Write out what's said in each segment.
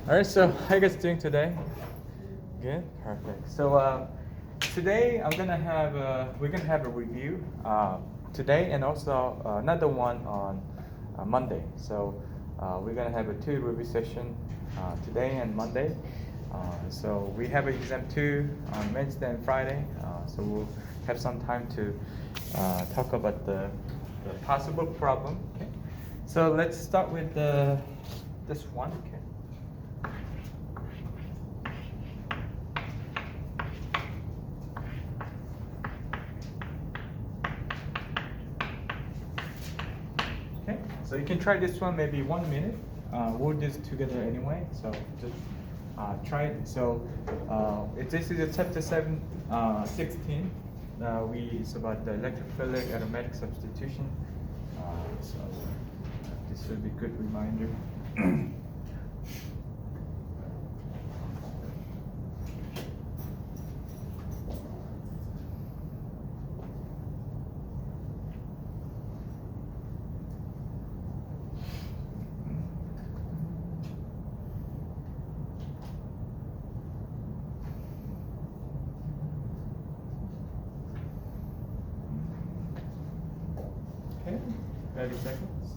All right, so how you guys doing today? Good, perfect. So today we're gonna have a review today and also another one on Monday. So we're gonna have a two review session today and Monday. So we have exam two on Wednesday and Friday. So we'll have some time to talk about the possible problem. Okay. So let's start with this one. Okay. Okay, so you can try this one maybe 1 minute. We'll do this together anyway, so just try it. So this is a chapter 16. It's about the electrophilic aromatic substitution. So this will be a good reminder. Okay, 30 seconds.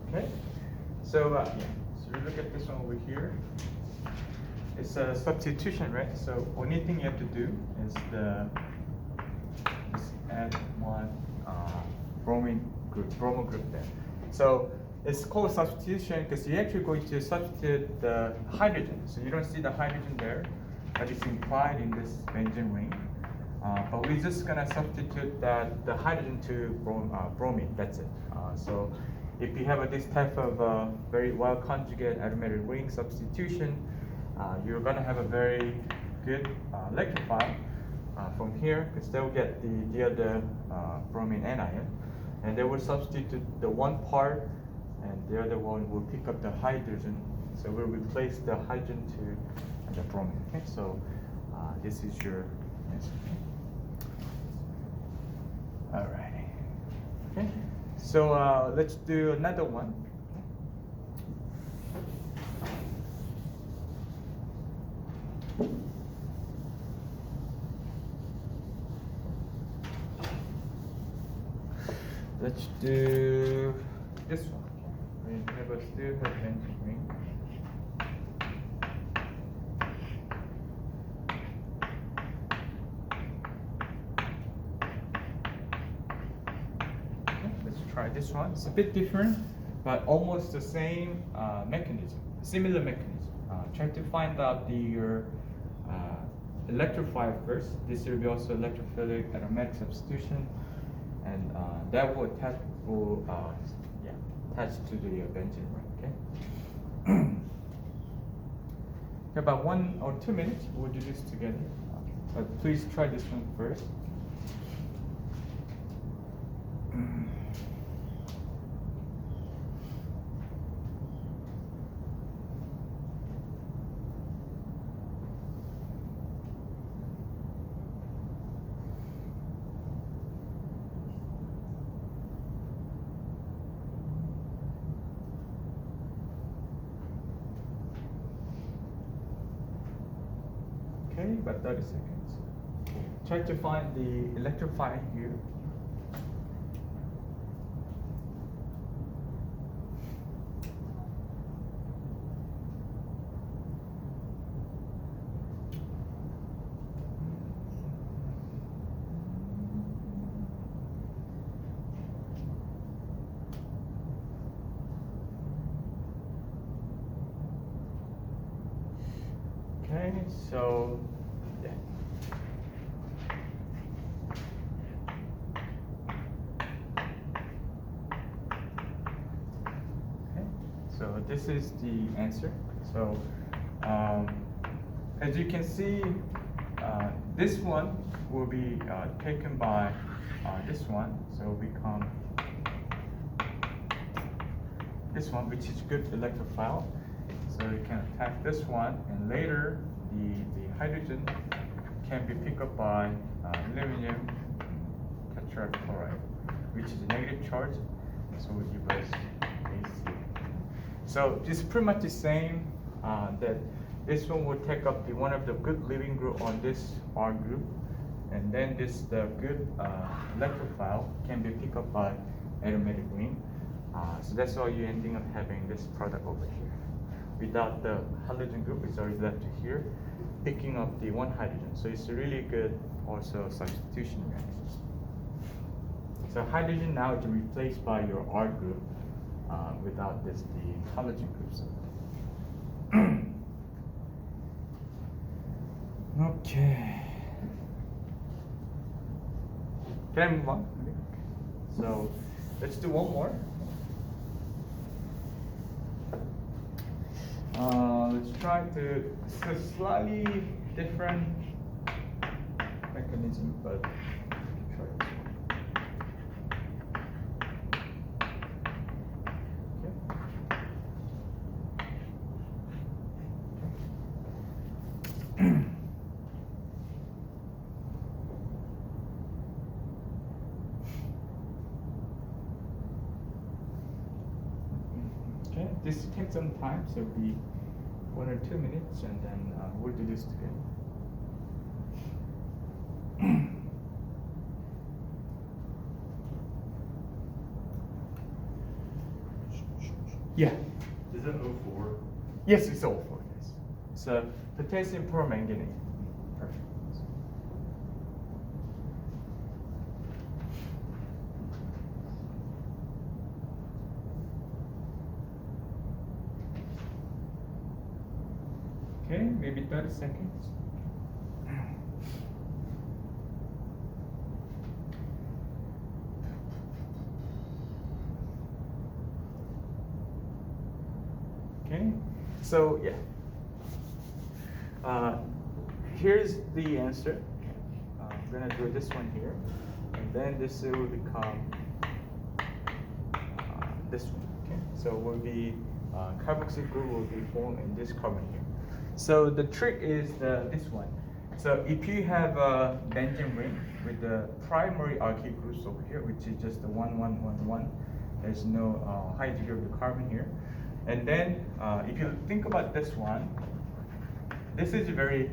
Okay, so we look at this one over here. It's a substitution, right? So only thing you have to do is add one bromo group there. So it's called substitution because you're actually going to substitute the hydrogen. So you don't see the hydrogen there, but it's implied in this benzene ring. But we're just gonna substitute the hydrogen to bromine. That's it. So if you have this type of very well conjugate aromatic ring substitution, you're gonna have a very good electrophile from here because they'll get the other bromine anion, and they will substitute the one part, and the other one will pick up the hydrogen. So we'll replace the hydrogen to the bromine. Okay, so this is your answer. All right. Okay. So let's do another one. Let's do this one. We have a still have benzene ring. Okay, let's try this one. It's a bit different, but almost the same mechanism, similar mechanism. Try to find out your electrophile first. This will be also electrophilic aromatic substitution, and that will attach to the benzene ring. Okay. About 1 or 2 minutes, we'll do this together. But please try this one first. Okay, about 30 seconds. Try to find the electrophile here. Okay, so yeah. Okay, so this is the answer. So as you can see, this one will be taken by this one, so it will become this one, which is good electrophile. So you can attack this one, and later the hydrogen can be picked up by aluminum tetrachloride, which is a negative charge, so will give us AC. So it's pretty much the same. That this one will take up the one of the good leaving group on this R group, and then this the good electrophile can be picked up by aromatic ring. So that's why you're ending up having this product over here. Without the halogen group, it's already left here, picking up the one hydrogen. So it's a really good also substitution reaction. So hydrogen now is replaced by your R group without this the halogen group. So. Okay. Can I move on? So let's do one more. Let's try to, it's a slightly different mechanism, but try this one. Okay, this takes some time, so it'll be 1 or 2 minutes, and then we'll do this together. Yeah. Is that O4? Yes, it's O4. Yes. So potassium permanganate. Perfect. Okay, maybe 30 seconds. Okay, so yeah. Here's the answer. We're gonna do this one here, and then this will become this one. Okay, so will be carboxyl group will be formed in this carbon here. So the trick is this one. So if you have a benzene ring with the primary alkyl groups over here, which is just the 1-1-1-1, there's no high degree of the carbon here. And then if you think about this one, this is very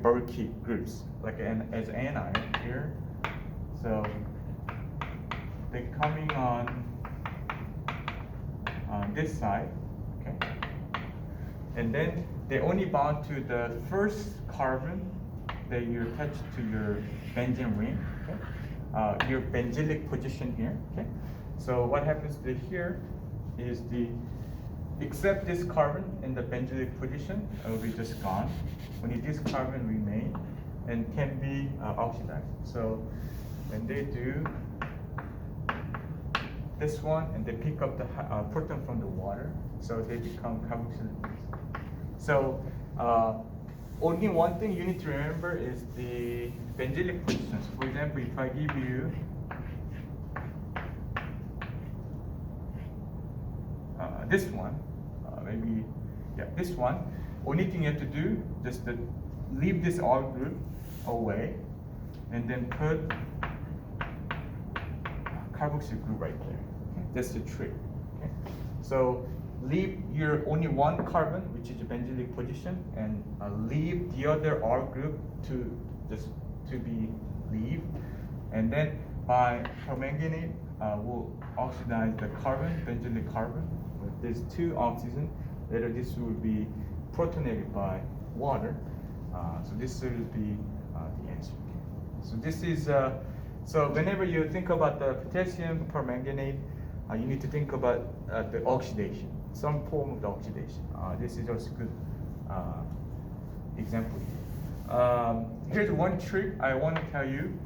bulky groups, like as anion here. So they're coming on this side, okay? And then they only bound to the first carbon that you attach to your benzene ring, okay? Your benzylic position here, okay? So what happens to here is except this carbon in the benzylic position will be just gone. Only this carbon remain and can be oxidized. So when they do this one and they pick up the proton from the water, so they become carboxyl. So only one thing you need to remember is the benzylic positions. For example, if I give you this one, maybe, yeah, this one, only thing you have to do, just to leave this R group away, and then put carboxyl group right there. Okay? That's the trick. Okay? So leave your only one carbon, which is the benzylic position, and leave the other R group to be leave, and then by permanganate, we'll oxidize the carbon, benzylic carbon. There's 2 oxygen. Later, this will be protonated by water. So this will be the answer. So this is so whenever you think about the potassium permanganate, you need to think about the oxidation, some form of the oxidation. This is also a good example here. Here's one trick I want to tell you.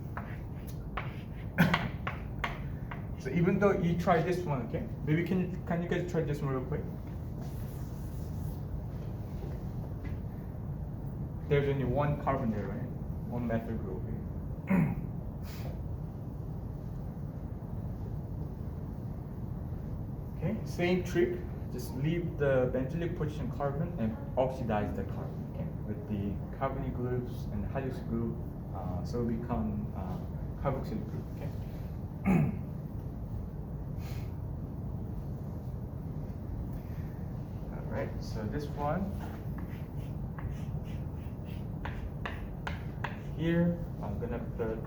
So even though you try this one, okay? Maybe can you guys try this one real quick? There's only one carbon there, right? One methyl group here. Okay. same trick. Just leave the benzylic position carbon and oxidize the carbon, okay, with the carbonyl groups and hydroxyl group, so it become carboxyl group, okay. All right, so this one here, I'm gonna put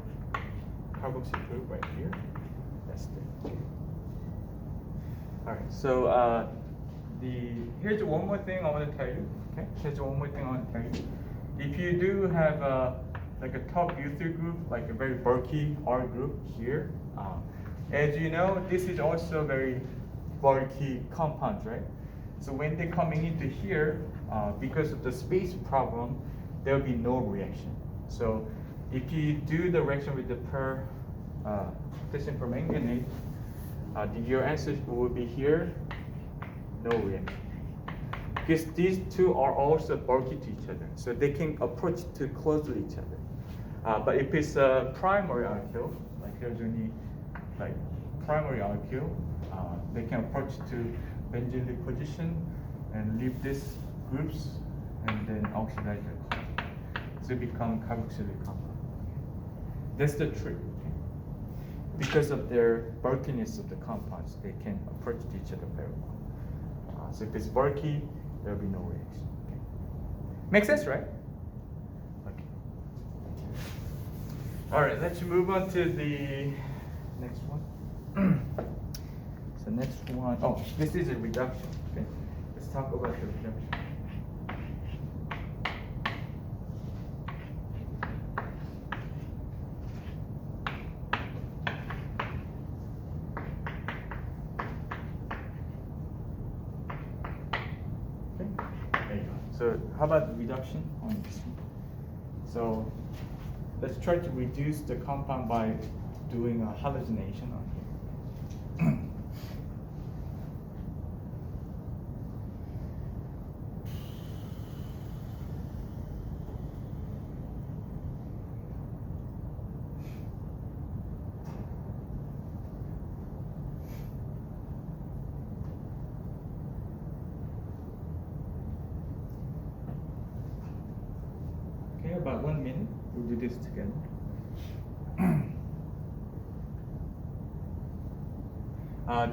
carboxyl group right here. That's it. All right, so here's one more thing I want to tell you. Okay, here's one more thing I want to tell you. If you do have like a top butyl group, like a very bulky R group here, as you know, this is also very bulky compounds, right? So when they're coming into here, because of the space problem, there will be no reaction. So if you do the reaction with the potassium permanganate, your answer will be here, no reaction. Because these two are also bulky to each other, so they can approach too closely each other. But if it's a primary alkyl, like here's only like primary alkyl, they can approach to benzylic position and leave these groups and then oxidize the carbon. So it becomes carboxylic compound. That's the trick. Because of their bulkiness of the compounds, they can approach each other very well. So if it's bulky, there will be no reaction. Okay. Makes sense, right? Okay. All right, let's move on to the next one. So next one, oh, this is a reduction. Okay. Let's talk about the reduction. So how about the reduction on this one? So let's try to reduce the compound by doing a halogenation on here. About 1 minute, we'll do this together.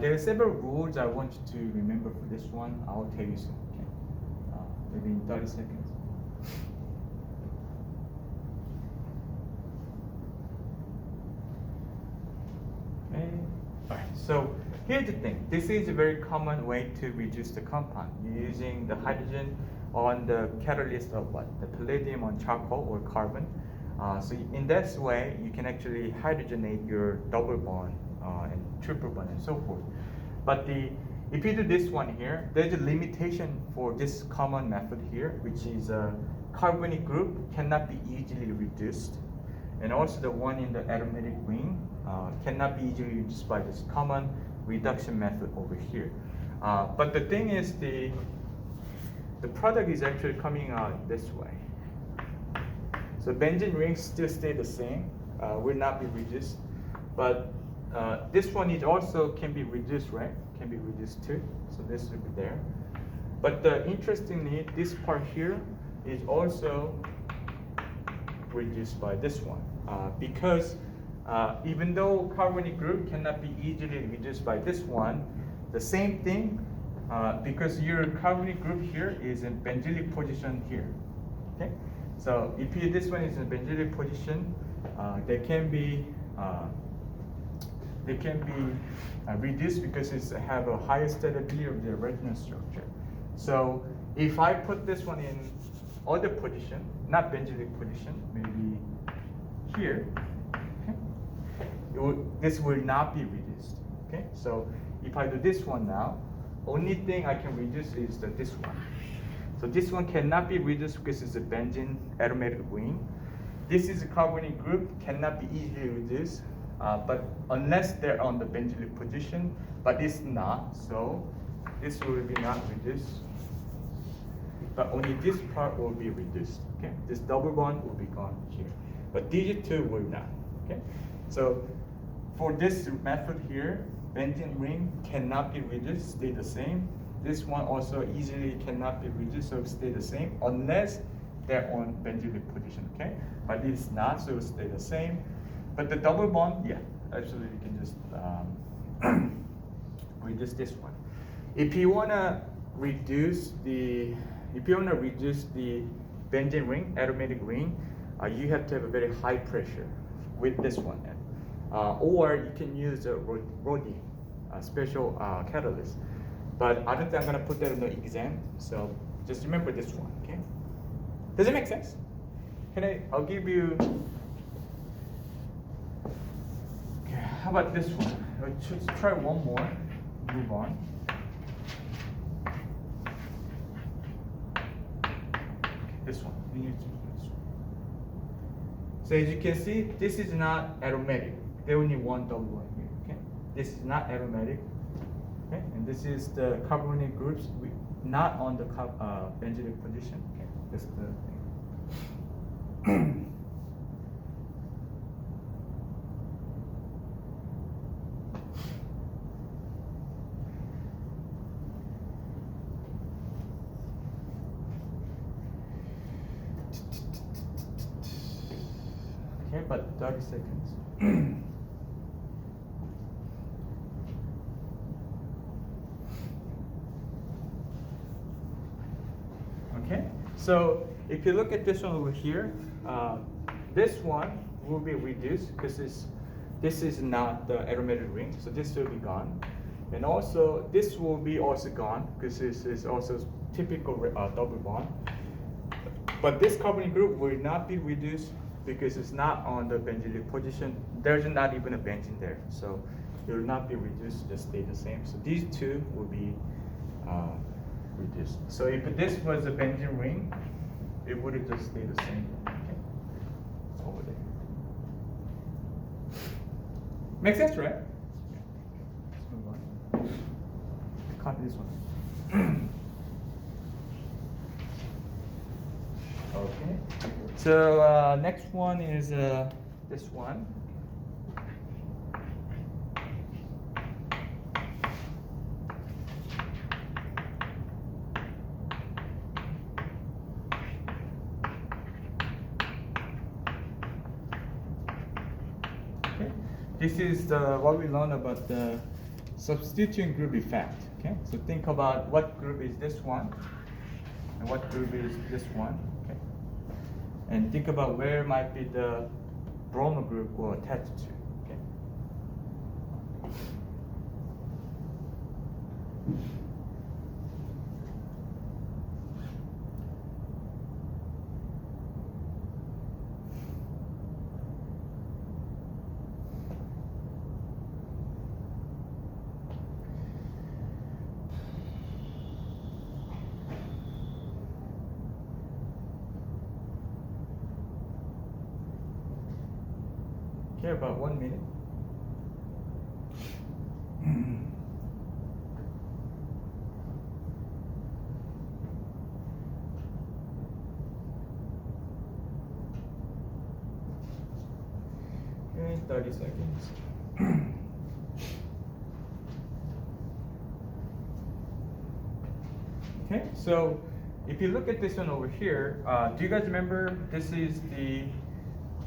There are several rules I want you to remember for this one. I'll tell you soon, okay? Maybe in 30 seconds. Okay. All right, so here's the thing. This is a very common way to reduce the compound. You're using the hydrogen on the catalyst of what? The palladium on charcoal or carbon. So in that way, you can actually hydrogenate your double bond and triple bond and so forth. But if you do this one here, there's a limitation for this common method here, which is a carbonic group cannot be easily reduced. And also the one in the aromatic ring cannot be easily reduced by this common reduction method over here. But the thing is the product is actually coming out this way. So benzene rings still stay the same, will not be reduced. But this one is also can be reduced, right? Can be reduced too. So this will be there. But interestingly, this part here is also reduced by this one. Because even though carbonic group cannot be easily reduced by this one, the same thing, because your carbonic group here is in benzylic position here. Okay, so if this one is in benzylic position, they can be reduced because it have a higher stability of the resonance structure. So if I put this one in other position, not benzylic position, maybe here, okay, this will not be reduced. Okay, so if I do this one now, only thing I can reduce is this one. So this one cannot be reduced because it's a benzene aromatic ring. This is a carbonic group, cannot be easily reduced, but unless they're on the benzylic position, but it's not, so this will be not reduced. But only this part will be reduced. Okay, this double bond will be gone here, but these two will not. Okay, so for this method here, benzene ring cannot be reduced, stay the same. This one also easily cannot be reduced, so stay the same unless they're on benzylic position, okay? But it's not, so it stay the same. But the double bond, yeah, actually you can just reduce this one. If you wanna reduce the benzene ring, aromatic ring, you have to have a very high pressure with this one. Or you can use a Rhodium, a special catalyst. But I don't think I'm gonna put that in the exam, so just remember this one, okay? Does it make sense? I'll give you, okay, how about this one? Let's try one more, move on. This one, we need to do this one. So as you can see, this is not aromatic. There only one double one here, okay? This is not aromatic, okay? And this is the carbonyl groups not on the benzylic position, okay? That's the thing. Okay, but 30 seconds. Okay, so if you look at this one over here, this one will be reduced because this is not the aromatic ring, so this will be gone. And also, this will be also gone because this is also typical double bond. But this carbonyl group will not be reduced because it's not on the benzylic position. There's not even a benzene there, so it will not be reduced, just stay the same. So these two will be reduced. So if this was a benzene ring, it would have just stayed the same. Okay, it's over there. Makes sense, right? Let's move on. Cut this one. Okay. So next one is this one. Okay. This is what we learned about the substituent group effect. Okay. So think about what group is this one, and what group is this one. And think about where might be the bromo group will attach to. Okay. Okay, about 1 minute. Okay, 30 seconds. Okay, so if you look at this one over here, do you guys remember this is the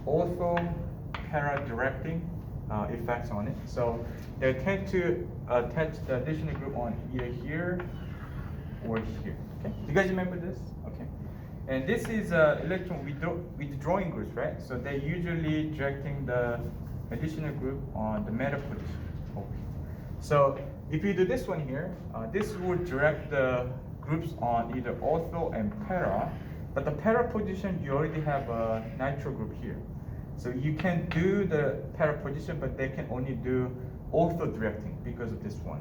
ortho para directing effects on it. So they tend to attach the additional group on either here or here. Okay, do you guys remember this? Okay, and this is electron withdrawing groups, right? So they're usually directing the additional group on the meta position over here. So if you do this one here, this would direct the groups on either ortho and para, but the para position you already have a nitro group here. So you can do the para position, but they can only do ortho directing because of this one.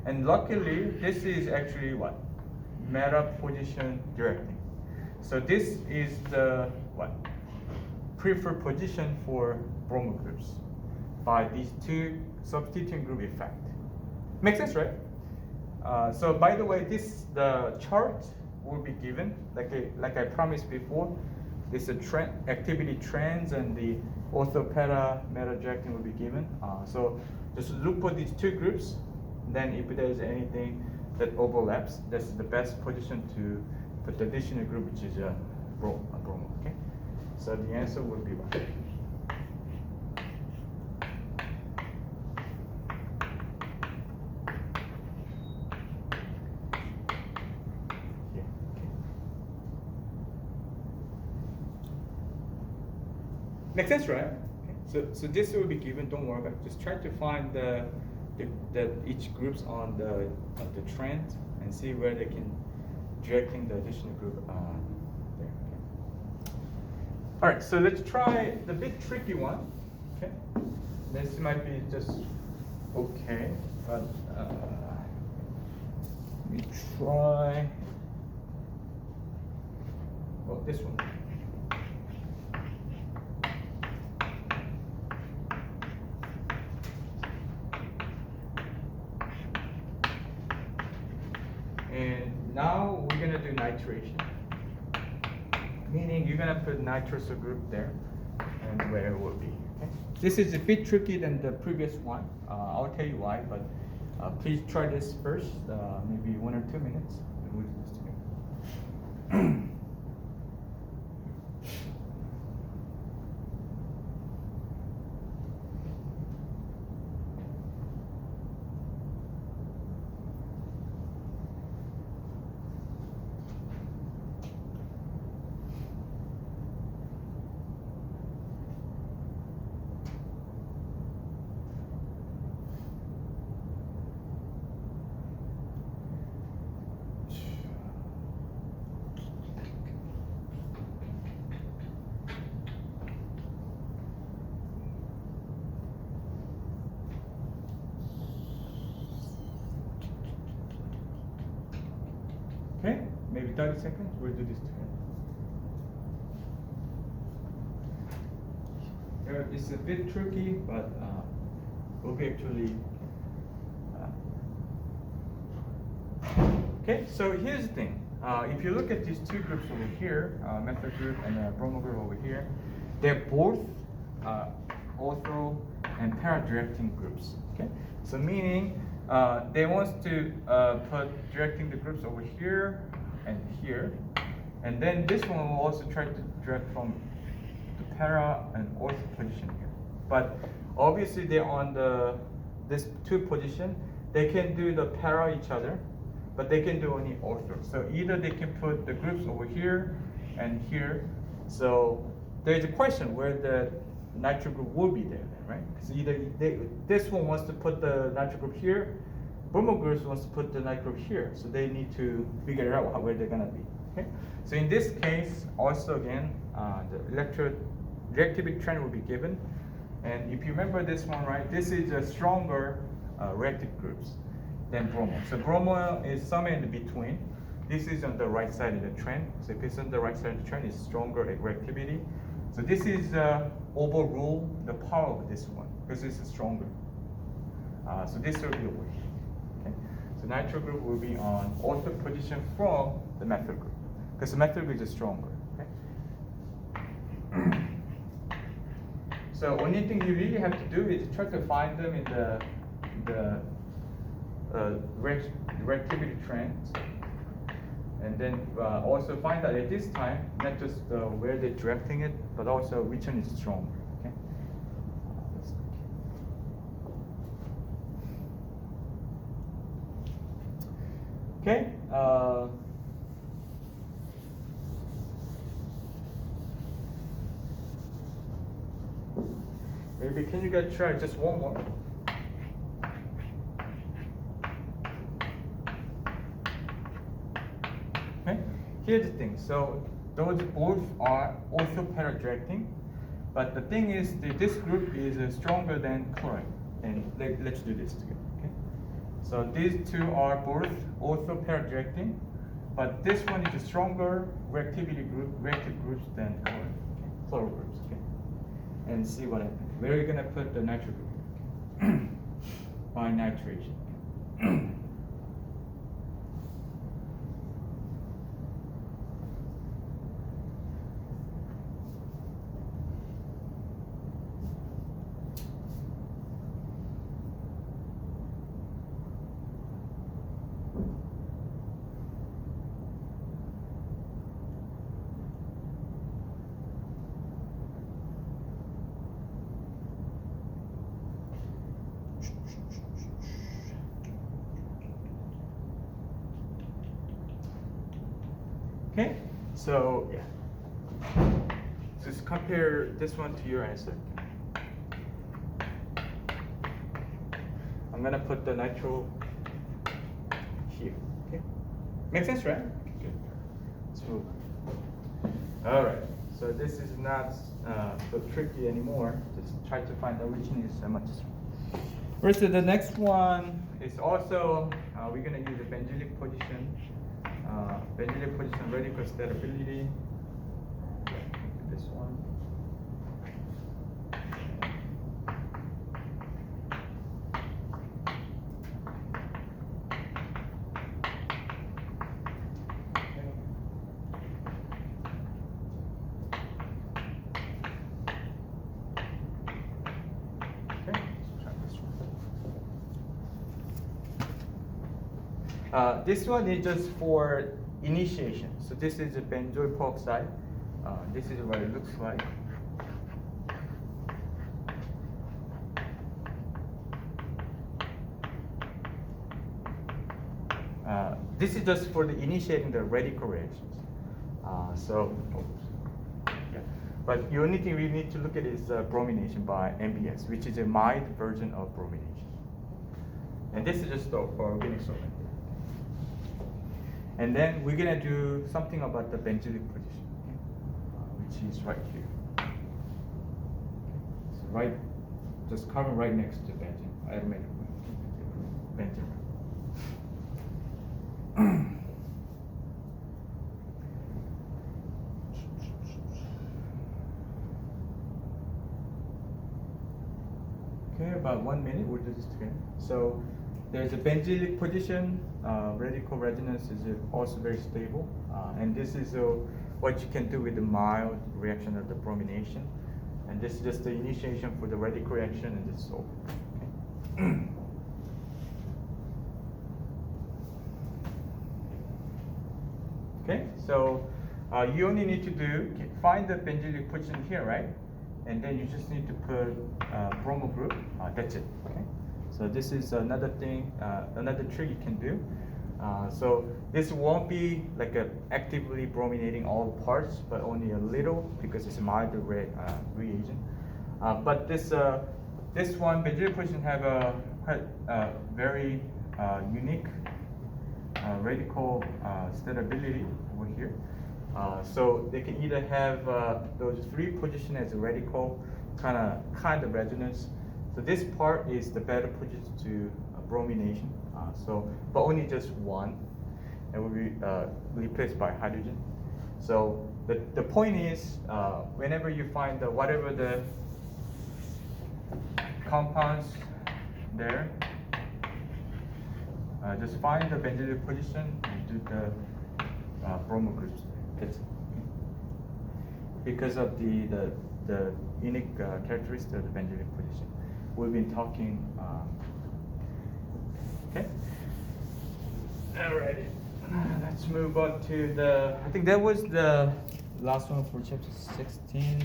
And luckily, this is actually what? Meta position directing. So this is the what? Preferred position for bromo groups by these two substituent group effect. Makes sense, right? So by the way, the chart will be given, like I promised before, this activity trends and the ortho-para meta-directing will be given. So just look for these two groups. Then if there's anything that overlaps, that's the best position to put the additional group, which is bromo. Okay. So the answer will be 1. Makes sense, right? Okay. So this will be given. Don't worry about it. Just try to find the each groups on the trend and see where they can directing the additional group there. Okay. All right. So let's try the bit tricky one. Okay. This might be just okay, but let me try. Well, this one. And now we're gonna do nitration, meaning you're gonna put nitrosyl group there, and where it will be. Okay? This is a bit tricky than the previous one. I'll tell you why, but please try this first, maybe 1 or 2 minutes, and we'll do this together. Okay, maybe 30 seconds, we'll do this together. It's a bit tricky, but we'll be actually. Okay, so here's the thing. If you look at these two groups over here, methyl group and bromo group over here, they're both ortho and para-directing groups. Okay, so meaning they want to put directing the groups over here and here, and then this one will also try to direct from the para and ortho position here. But obviously they're on this two position. They can do the para each other, but they can do only ortho. So either they can put the groups over here and here. So there's a question where the nitro group will be there, right? Because either this one wants to put the nitro group here, bromo group wants to put the nitro group here. So they need to figure out where they're gonna be. Okay. So in this case, also again, the reactivity trend will be given. And if you remember this one, right, this is a stronger reactive groups than bromo. So bromo is somewhere in between. This is on the right side of the trend. So if it's on the right side of the trend, it's stronger reactivity. So this is overrule the power of this one because this is stronger. So this will be over here. Okay? So nitro group will be on ortho position from the methyl group because the methyl group is stronger. Okay? So only thing you really have to do is try to find them in the reactivity trends, and then also find out at this time not just where they're directing it, but also which one is stronger. Okay. Okay. Maybe can you guys try just one more? Okay. Here's the thing. So those both are also para-directing, but the thing is that this group is stronger than chloride. And let's do this together. Okay. So these two are both also para-directing, but this one is a stronger reactive groups than chloride. Okay. Chloro groups. Okay. And see what happens. Where are you gonna put the nitro group? By nitration. Okay, so yeah. Just compare this one to your answer. I'm gonna put the nitro here. Okay, makes sense, right? Good. Let's move. All right. So this is not so tricky anymore. Just try to find the which one is much. First, the next one is also we're gonna use the benzylic position. Benzylic position radical stability. This one. This one is just for initiation. So this is a benzoyl peroxide. This is what it looks like. This is just for the initiating the radical reactions. Yeah. But the only thing we need to look at is bromination by MBS, which is a mild version of bromination. And this is just for organic solvent. And then we're gonna do something about the benzylic position, which is right here. So right, just carbon right next to benzene, aromatic benzene. Okay, about 1 minute, we'll do this together. So there's a benzylic position, radical resonance is also very stable. And this is what you can do with the mild reaction of the bromination. And this is just the initiation for the radical reaction and this is over. Okay, so you only need to find the benzylic position here, right? And then you just need to put bromo group, that's it, okay? So this is another thing, another trick you can do. So this won't be like actively brominating all parts, but only a little because it's a milder reagent. But this one, benzylic position have a quite very unique radical stability over here. So they can either have those three positions as a radical kind of resonance. So this part is the better position to bromination. But only just one, and will be replaced by hydrogen. So the point is, whenever you find whatever the compounds there, just find the benzylic position and do the bromo groups. That's it. Because of the unique characteristic of the benzylic position. We've been talking. Okay. Alrighty. Let's move on to I think that was the last one for chapter 16.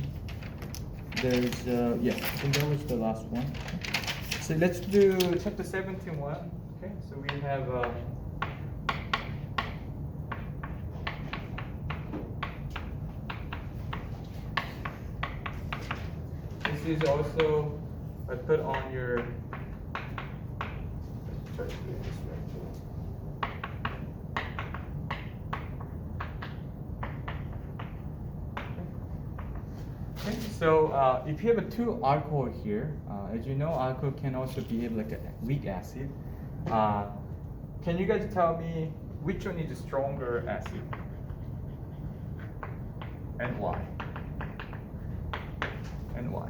There's yeah, I think that was the last one. So let's do chapter 17 one. Okay, so we have this is also I put on your. Let's try to do this right here. Okay, so if you have a two alcohol here, as you know, alcohol can also behave like a weak acid. Can you guys tell me which one is a stronger acid and why? And why?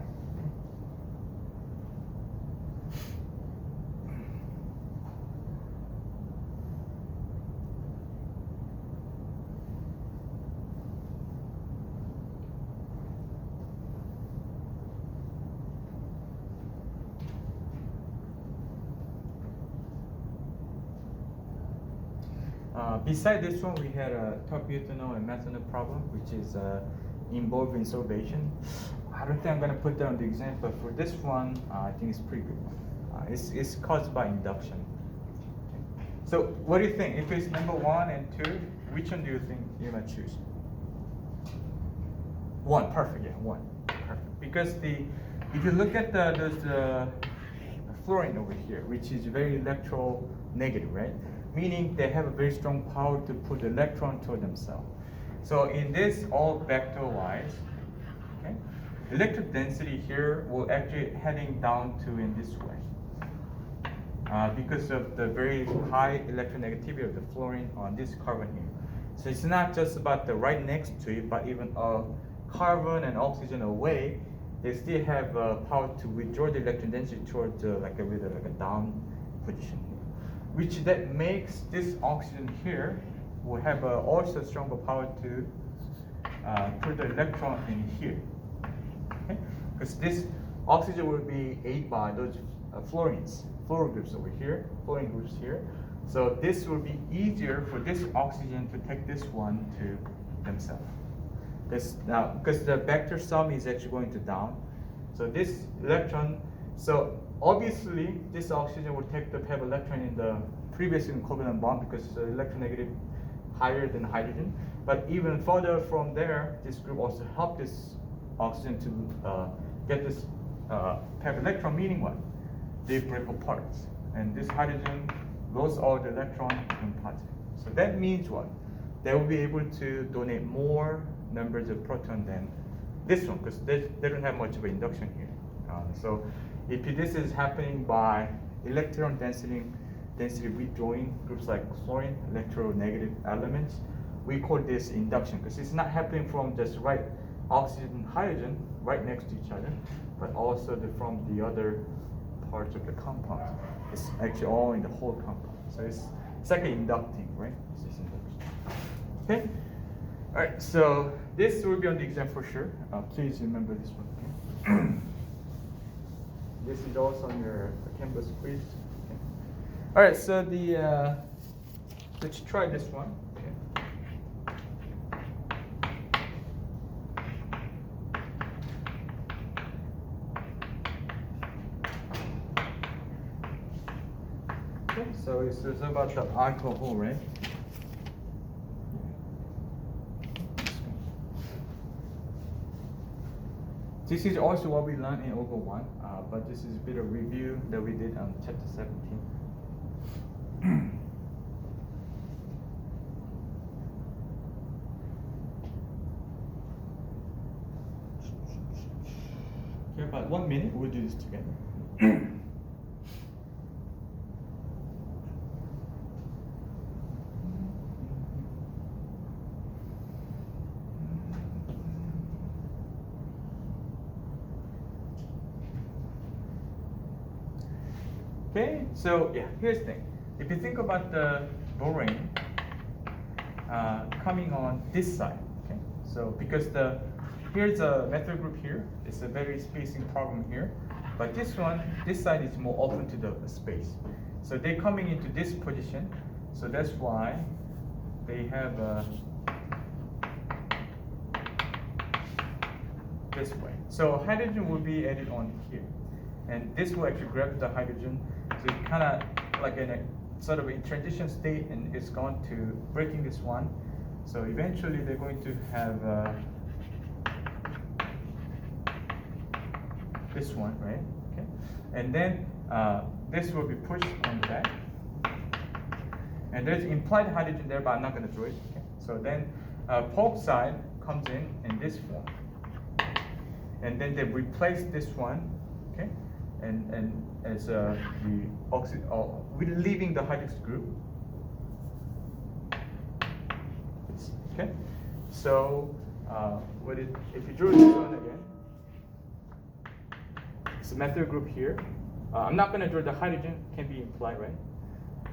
Beside this one, we had a tolubutanol and methanol problem, which is involved in solvation. I don't think I'm going to put that on the exam, but for this one, I think it's pretty good. It's caused by induction. So what do you think? If it's number 1 and 2, which one do you think you might choose? 1, perfect, yeah, 1, perfect. Because if you look at there's fluorine over here, which is very electronegative, right? Meaning they have a very strong power to put electron toward themselves. So in this all vector-wise, okay, electric density here will actually heading down to in this way. Because of the very high electronegativity of the fluorine on this carbon here. So it's not just about the right next to it, but even carbon and oxygen away, they still have power to withdraw the electron density towards like a down position here. Which that makes this oxygen here will have also stronger power to put the electron in here. Okay? Because this oxygen will be aided by those fluorine groups over here, fluorine groups here. So this will be easier for this oxygen to take this one to themselves. Now, because the vector sum is actually going to down, so this electron, so obviously this oxygen will take the pair electron in the previous covalent bond because the electronegative higher than hydrogen. But even further from there, this group also help this oxygen to get this pair electron, meaning what? They break apart, and this hydrogen lost all the electron in positive. So that means what? They will be able to donate more numbers of proton than this one, because they don't have much of an induction here. So if this is happening by electron density withdrawing groups like fluorine, electronegative elements, we call this induction, because it's not happening from just right oxygen and hydrogen right next to each other, but also from the other parts of the compound. It's actually all in the whole compound. So it's like an inducting, right? It's induction. Okay? All right, so this will be on the exam for sure. Please remember this one. This is also on your Canvas quiz. Okay. All right, so let's try this one. Okay. Okay, so it's about the alcohol, right? This is also what we learned in Over 1, but this is a bit of review that we did on chapter 17. Okay, about 1 minute, we'll do this together. Okay, so yeah, here's the thing. If you think about the borane coming on this side, okay, so because here's a methyl group here, it's a very spacing problem here, but this side is more open to the space. So they're coming into this position, so that's why they have this way. So hydrogen will be added on here, and this will actually grab the hydrogen. So it's kind of like in a sort of in transition state, and it's going to breaking this one. So eventually they're going to have this one, right? Okay, and then this will be pushed on the back, and there's implied hydrogen there, but I'm not going to draw it. Okay, so then Polk side comes in this form, and then they replace this one, okay, and as the oxygen, we're leaving the hydroxide group. Okay, so if you draw this one again, it's a methyl group here. I'm not going to draw the hydrogen, can be implied, right?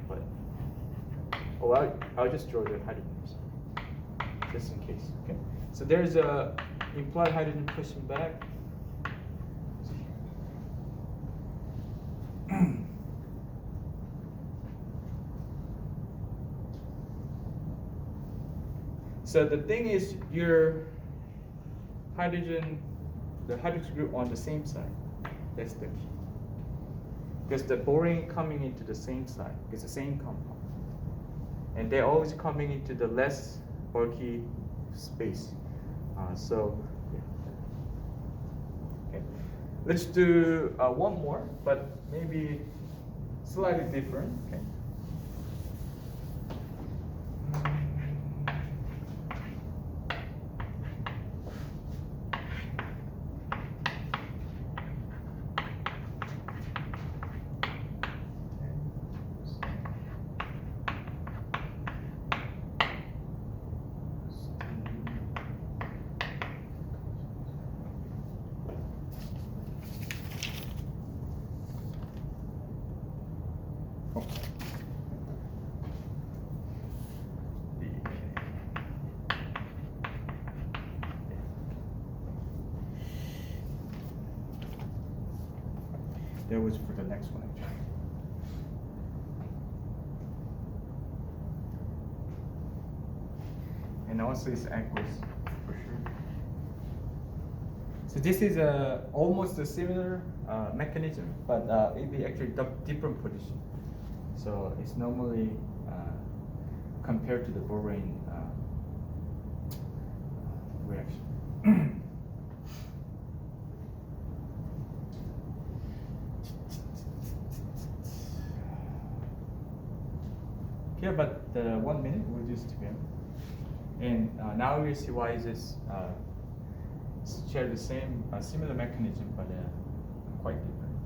But I'll just draw the hydrogens, just in case. Okay, so there's a implied hydrogen pushing back. So the thing is, your hydrogen, the hydrogen group on the same side. That's the key. Because the borane coming into the same side, it's the same compound. and they're always coming into the less bulky space. So, yeah. Okay. Let's do one more, but maybe slightly different. Okay. That was for the next one, actually. And also it's aqueous, for sure. So this is almost a similar mechanism, but it be actually different position. So it's normally compared to the borane reaction. Okay, but the 1 minute we'll do this together. And now we see why this share the same similar mechanism, but quite different.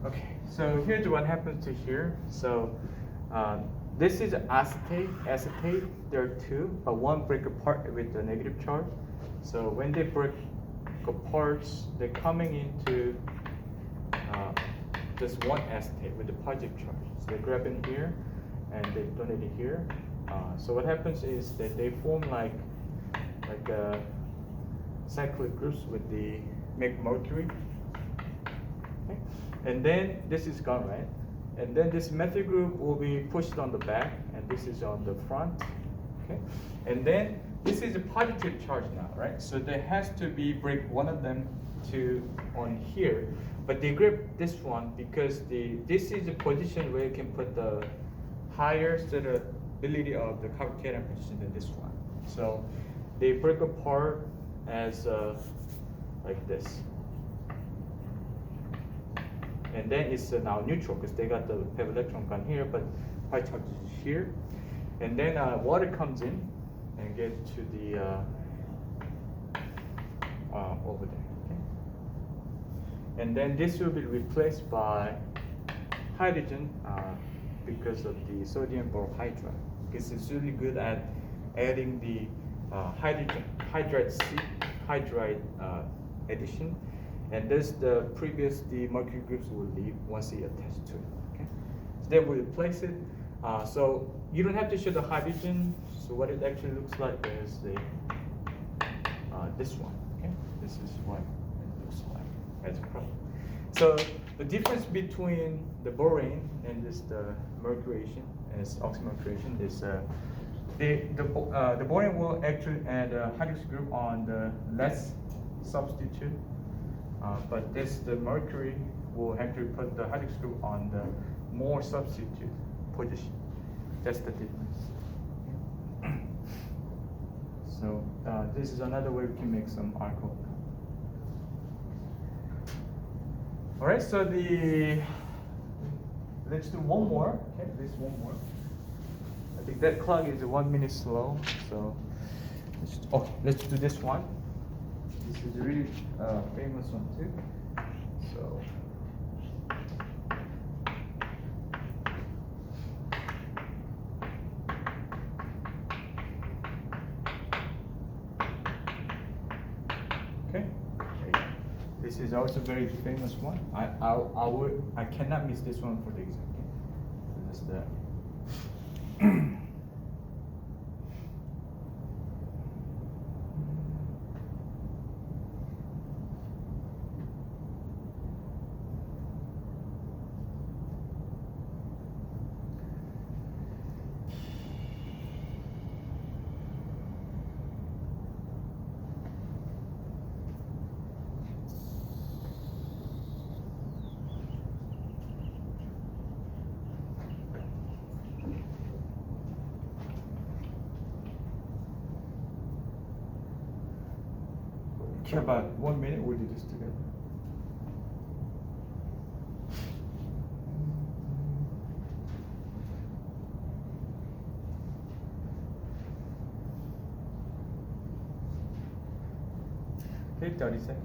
Okay, so here's what happens to here. So this is acetate. Acetate, there are two, but one break apart with the negative charge. So when they break apart, they're coming into just one acetate with the positive charge. So they grab in here and they donate it here. So what happens is that they form like cyclic groups with the mercury. Okay. And then this is gone, right? And then this methyl group will be pushed on the back, and this is on the front. Okay. And then this is a positive charge now, right? So there has to be break one of them to on here. But they grip this one because this is a position where you can put the higher stability of the carbocation position than this one. So they break apart as like this. And then it's now neutral because they got the PEV electron gun here, but pi charge is here. And then water comes in and get to the over there. And then this will be replaced by hydrogen because of the sodium borohydride. Because it's really good at adding the hydride addition. And this the mercury groups will leave once they attach to it. Okay? So then we replace it. So you don't have to show the hydrogen. So what it actually looks like is this one. Okay? This is what it looks like as a problem. So the difference between the borane and the mercuration, as oxymercuration, is the borane will actually add a hydroxy group on the less substitute, but the mercury will actually put the hydroxy group on the more substitute position. That's the difference. So this is another way we can make some alcohol. All right, so let's do one more. Okay, this one more. I think that clock is 1 minute slow, so let's do this one. This is a really famous one too. So. Okay. This is also a very famous one. I cannot miss this one for the exam. So that's that. Okay, about 1 minute, we'll do this together. Okay, 30 seconds.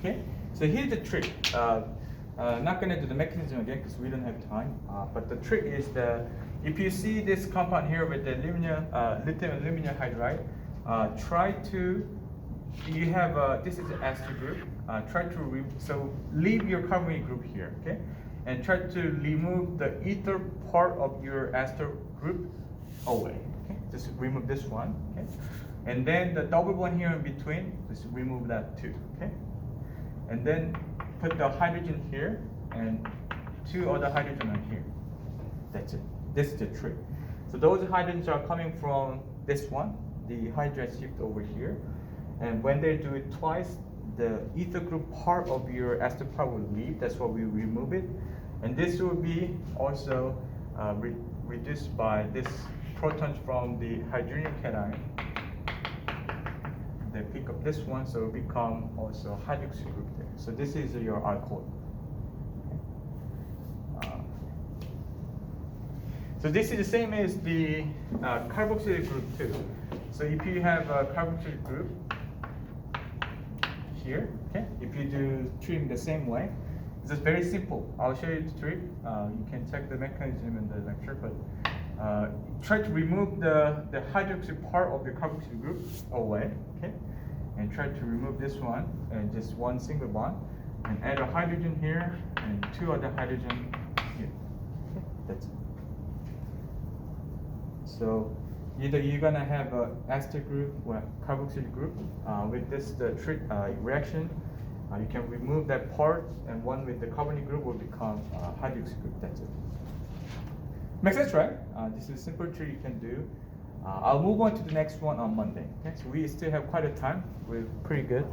Okay, so here's the trick. Not gonna do the mechanism again because we don't have time. But the trick is that if you see this compound here with the lithium aluminum hydride, try to, you have this is the ester group. Try to so leave your carbonyl group here, okay, and try to remove the ether part of your ester group away. Okay, just remove this one, okay, and then the double bond here in between, just remove that too, okay. And then put the hydrogen here and 2 other hydrogen on here. That's it. This is the trick. So those hydrogens are coming from this one, the hydrogen shift over here. And when they do it twice, the ether group part of your ester part will leave. That's why we remove it. And this will be also reduced by this protons from the hydrogen cation. They pick up this one, so it become also hydroxy group there. So this is your alcohol. So this is the same as the carboxylic group too. So if you have a carboxylic group here, okay, if you do treat the same way, it's just very simple. I'll show you the trick. You can check the mechanism in the lecture, but try to remove the hydroxy part of the carboxyl group away, okay? And try to remove this one and just one single bond, and add a hydrogen here and 2 other hydrogen here. Okay, that's it. So either you're gonna have a ester group or carboxyl group with this reaction. You can remove that part, and one with the carbonyl group will become hydroxy group. That's it. Makes sense, right? This is a simple trick you can do. I'll move on to the next one on Monday. Okay, so we still have quite a time. We're pretty good.